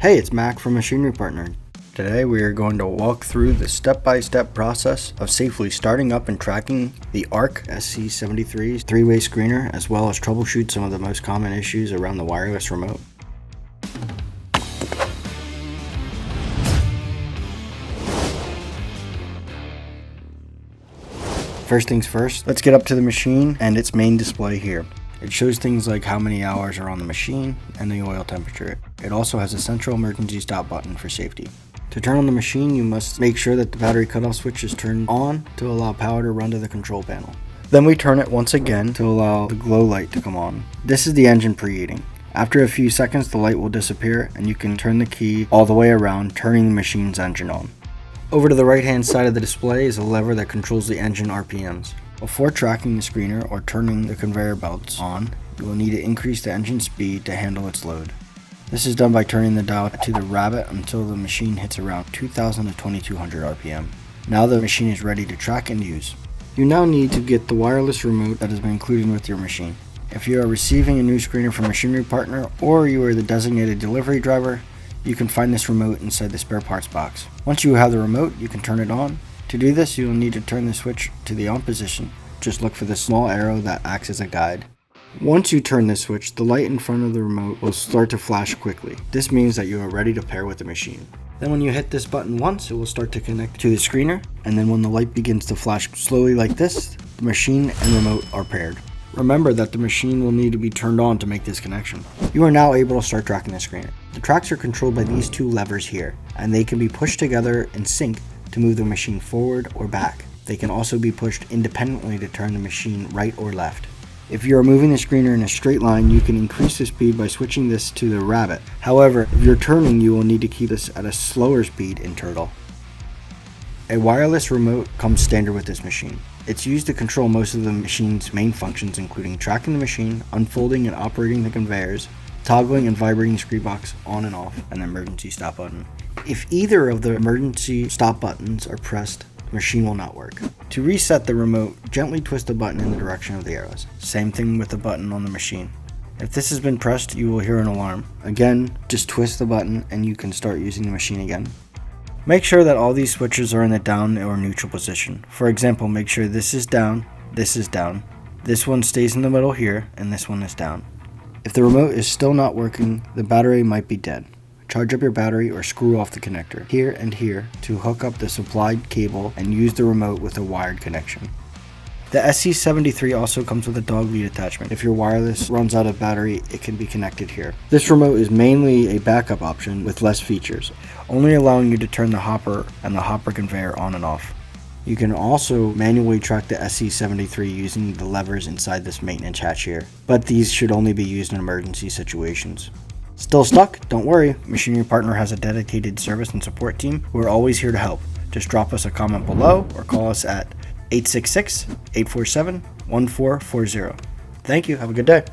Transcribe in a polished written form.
Hey, it's Mack from Machinery Partner. Today we are going to walk through the step-by-step process of safely starting up and tracking the ARK SC-73 three-way screener, as well as troubleshoot some of the most common issues around the wireless remote. First things first, let's get up to the machine and its main display here. It shows things like how many hours are on the machine and the oil temperature. It also has a central emergency stop button for safety. To turn on the machine, you must make sure that the battery cutoff switch is turned on to allow power to run to the control panel. Then we turn it once again to allow the glow light to come on. This is the engine preheating. After a few seconds, the light will disappear and you can turn the key all the way around, turning the machine's engine on. Over to the right hand side of the display is a lever that controls the engine RPMs. Before tracking the screener or turning the conveyor belts on, you will need to increase the engine speed to handle its load. This is done by turning the dial to the rabbit until the machine hits around 2000 to 2200 RPM. Now the machine is ready to track and use. You now need to get the wireless remote that has been included with your machine. If you are receiving a new screener from Machinery Partner or you are the designated delivery driver, you can find this remote inside the spare parts box. Once you have the remote, you can turn it on. To do this, you will need to turn the switch to the on position. Just look for the small arrow that acts as a guide. Once you turn the switch, the light in front of the remote will start to flash quickly. This means that you are ready to pair with the machine. Then when you hit this button once, it will start to connect to the screener, and then when the light begins to flash slowly like this, the machine and remote are paired. Remember that the machine will need to be turned on to make this connection. You are now able to start tracking the screener. The tracks are controlled by these two levers here, and they can be pushed together in sync to move the machine forward or back. They can also be pushed independently to turn the machine right or left. If you are moving the screener in a straight line, you can increase the speed by switching this to the rabbit. However, if you're turning, you will need to keep this at a slower speed in turtle. A wireless remote comes standard with this machine. It's used to control most of the machine's main functions, including tracking the machine, unfolding and operating the conveyors, toggling and vibrating the screw box on and off, and the emergency stop button. If either of the emergency stop buttons are pressed, the machine will not work. To reset the remote, gently twist the button in the direction of the arrows. Same thing with the button on the machine. If this has been pressed, you will hear an alarm. Again, just twist the button and you can start using the machine again. Make sure that all these switches are in the down or neutral position. For example, make sure this is down, this one stays in the middle here, and this one is down. If the remote is still not working, the battery might be dead. Charge up your battery or screw off the connector here and here to hook up the supplied cable and use the remote with a wired connection. The SC-73 also comes with a dog lead attachment. If your wireless runs out of battery, it can be connected here. This remote is mainly a backup option with less features, only allowing you to turn the hopper and the hopper conveyor on and off. You can also manually track the SC-73 using the levers inside this maintenance hatch here, but these should only be used in emergency situations. Still stuck? Don't worry, Machinery Partner has a dedicated service and support team who are always here to help. Just drop us a comment below or call us at 866-847-1440. Thank you, have a good day.